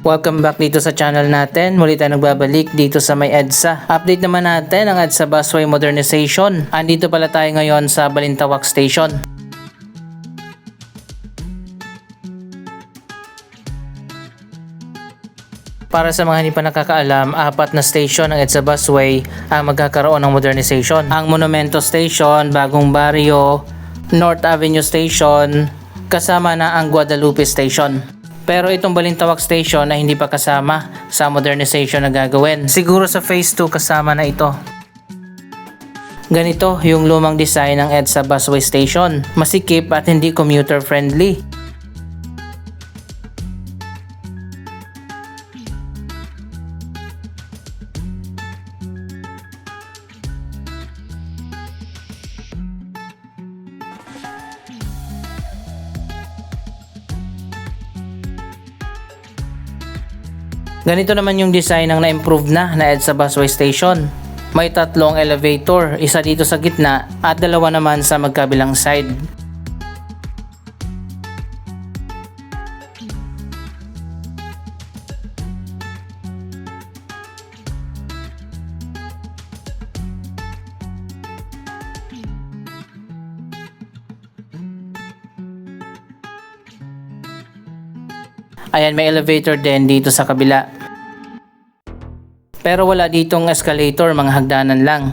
Welcome back dito sa channel natin. Muli tayo nagbabalik dito sa may EDSA. Update naman natin ang EDSA Busway Modernization. Andito pala tayo ngayon sa Balintawak Station. Para sa mga hindi pa nakakaalam, 4 na station ng EDSA Busway ang magkakaroon ng modernization. Ang Monumento Station, Bagong Barrio, North Avenue Station, kasama na ang Guadalupe Station. Pero itong Balintawak Station ay hindi pa kasama sa modernization na gagawin. Siguro sa phase 2 kasama na ito. Ganito yung lumang design ng EDSA Busway Station. Masikip at hindi commuter friendly. Ganito naman yung design ng na-improve na EDSA Busway Station. May 3 elevator, isa dito sa gitna at 2 naman sa magkabilang side. Ayan, may elevator din dito sa kabila. Pero wala ditong escalator, mga hagdanan lang.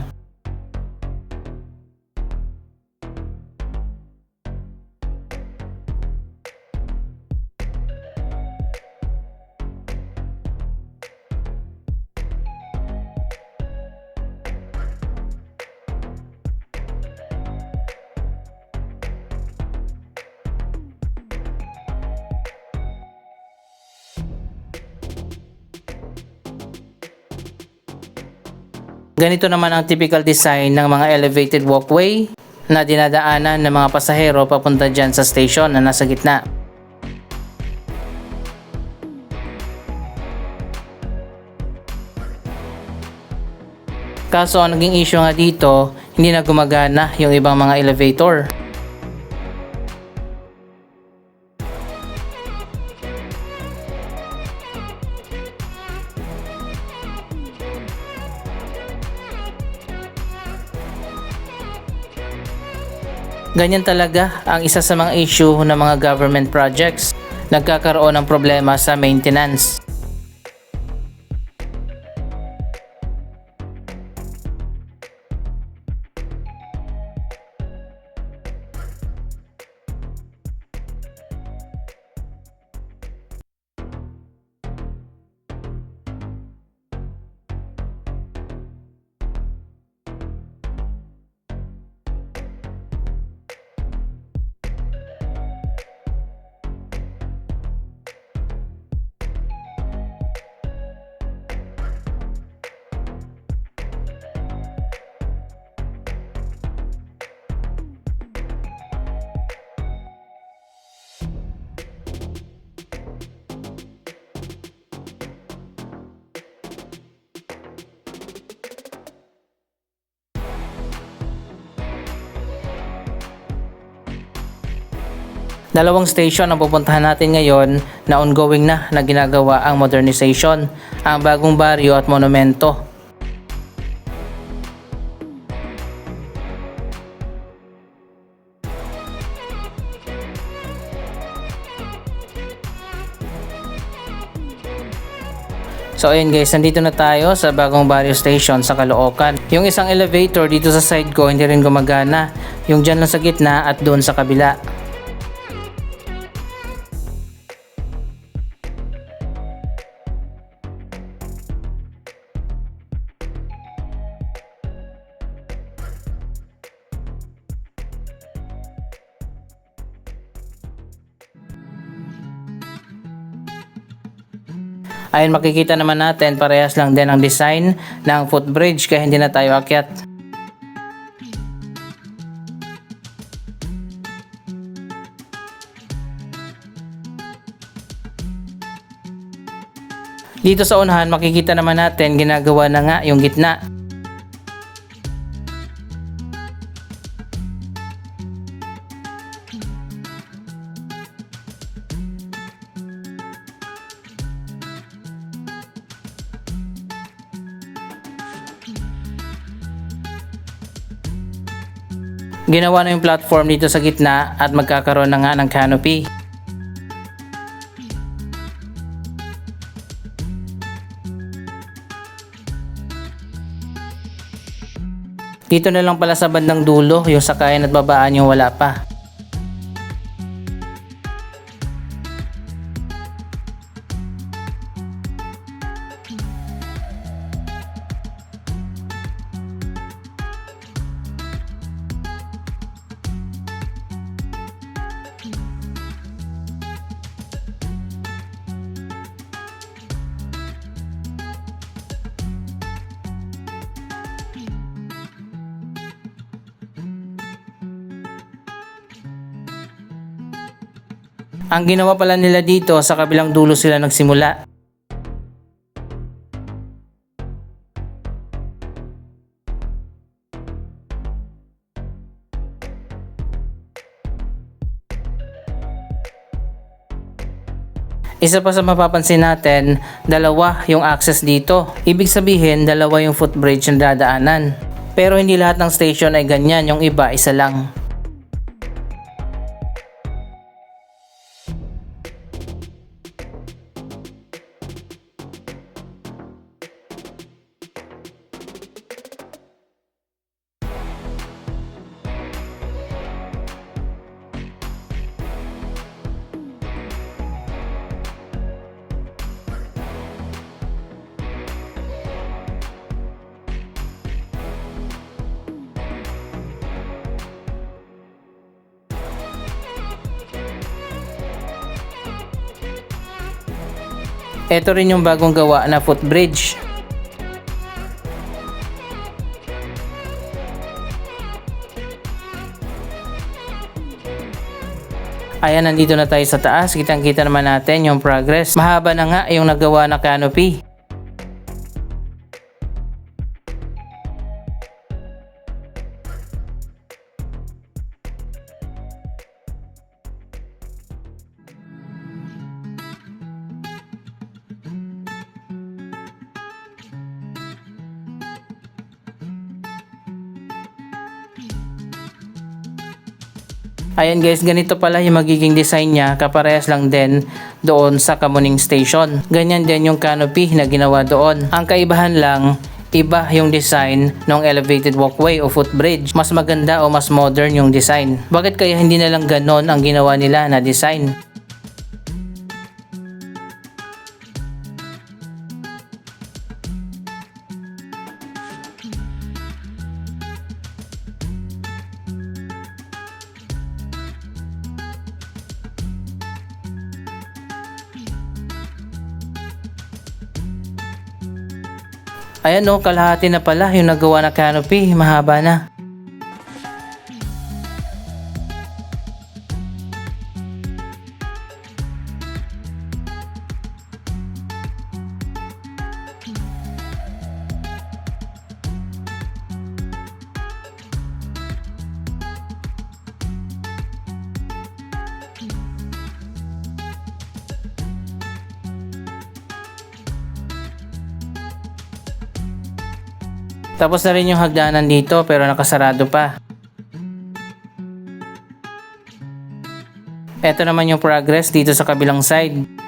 Ganito naman ang typical design ng mga elevated walkway na dinadaanan ng mga pasahero papunta dyan sa station na nasa gitna. Kaso ang naging issue nga dito, hindi na gumagana yung ibang mga elevator. Ganyan talaga ang isa sa mga issue ng mga government projects. Nagkakaroon ng problema sa maintenance. Dalawang station ang pupuntahan natin ngayon na ongoing na ginagawa ang modernization, ang Bagong Barrio at Monumento. So ayun guys, nandito na tayo sa Bagong Barrio Station sa Caloocan. Yung isang elevator dito sa side ko hindi rin gumagana, yung dyan lang sa gitna at doon sa kabila. Ayun, makikita naman natin parehas lang din ang design ng footbridge kaya hindi na tayo akyat. Dito sa unahan makikita naman natin ginagawa na nga yung gitna. Ginawa na yung platform dito sa gitna at magkakaroon na nga ng canopy. Dito na lang pala sa bandang dulo yung sakayan at babaan yung wala pa. Ang ginawa pala nila dito, sa kabilang dulo sila nagsimula. Isa pa sa mapapansin natin, dalawa yung access dito. Ibig sabihin, dalawa yung footbridge na dadaanan. Pero hindi lahat ng station ay ganyan, yung iba isa lang. Ito rin yung bagong gawa na footbridge. Ayan, nandito na tayo sa taas. Kitang-kita naman natin yung progress. Mahaba na nga yung nagawa na canopy. Ayan guys, ganito pala yung magiging design niya, kaparehas lang din doon sa Kamuning Station. Ganyan din yung canopy na ginawa doon. Ang kaibahan lang, iba yung design ng elevated walkway o footbridge. Mas maganda o mas modern yung design. Bakit kaya hindi na lang ganon ang ginawa nila na design? Ayan o, kalahati na pala yung nagawa na canopy, mahaba na. Tapos na rin yung hagdanan dito pero nakasarado pa. Ito naman yung progress dito sa kabilang side.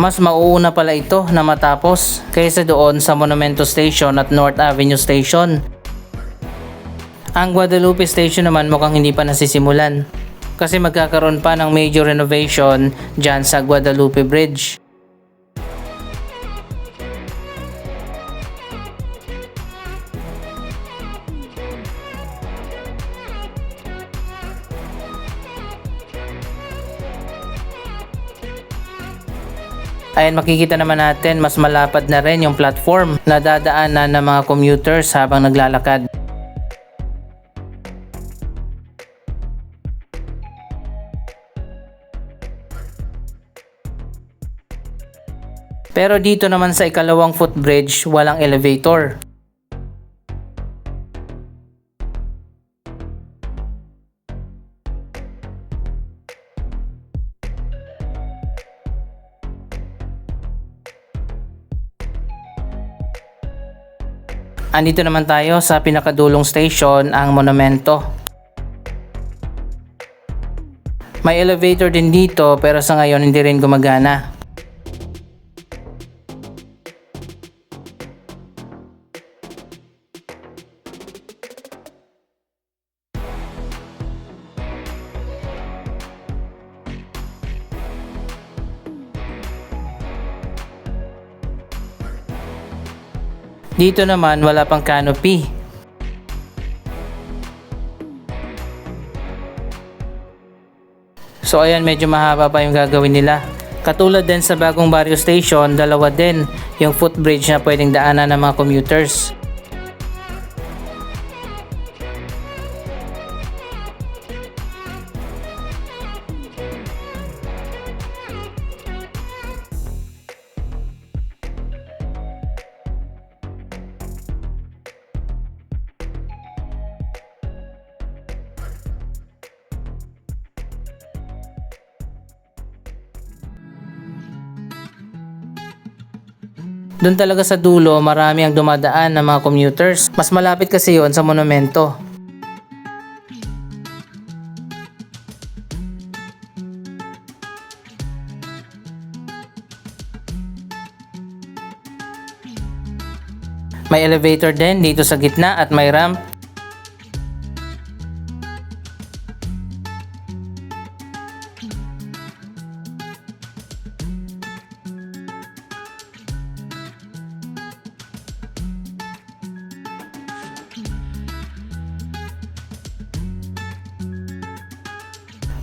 Mas mauuna pala ito na matapos kaysa doon sa Monumento Station at North Avenue Station. Ang Guadalupe Station naman mukhang hindi pa nasisimulan kasi magkakaroon pa ng major renovation dyan sa Guadalupe Bridge. Ayan, makikita naman natin mas malapad na rin yung platform na dadaanan ng mga commuters habang naglalakad. Pero dito naman sa ikalawang footbridge, walang elevator. Andito naman tayo sa pinakadulong station, ang Monumento. May elevator din dito pero sa ngayon hindi rin gumagana. Dito naman wala pang canopy. So ayan, medyo mahaba pa yung gagawin nila. Katulad din sa bagong Barrio Station, dalawa din yung footbridge na pwedeng daanan ng mga commuters. Doon talaga sa dulo, marami ang dumadaan ng mga commuters. Mas malapit kasi yon sa Monumento. May elevator din dito sa gitna at may ramp.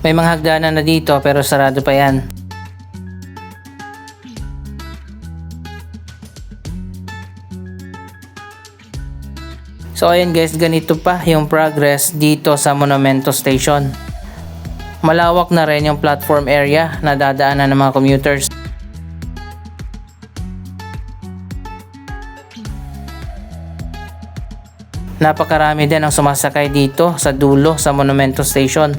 May mga hagdanan na dito pero sarado pa yan. So ayan guys, ganito pa yung progress dito sa Monumento Station. Malawak na rin yung platform area na dadaanan ng mga commuters. Napakarami din ang sumasakay dito sa dulo sa Monumento Station.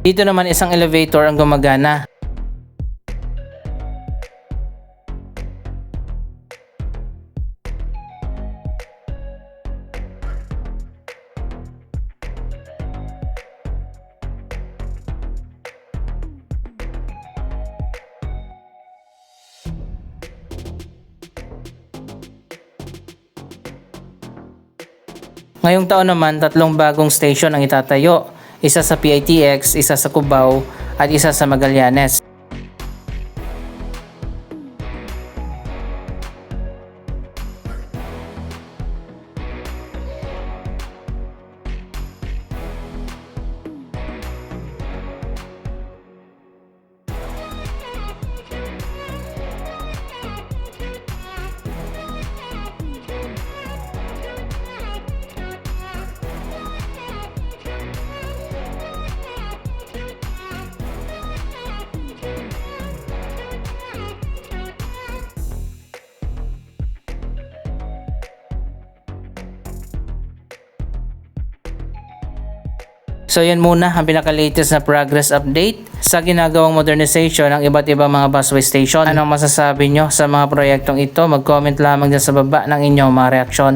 Dito naman isang elevator ang gumagana. Ngayong taon naman, 3 bagong station ang itatayo. Isa sa PITX, isa sa Cubao, at isa sa Magallanes. So yan muna ang pinaka-latest na progress update sa ginagawang modernization ng iba't ibang mga busway station. Anong masasabi nyo sa mga proyektong ito? Mag-comment lamang dyan sa baba ng inyong mga reaksyon.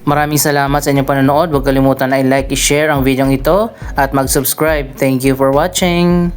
Maraming salamat sa inyong panonood. Huwag kalimutan na i-like, i-share ang video ito at mag-subscribe. Thank you for watching!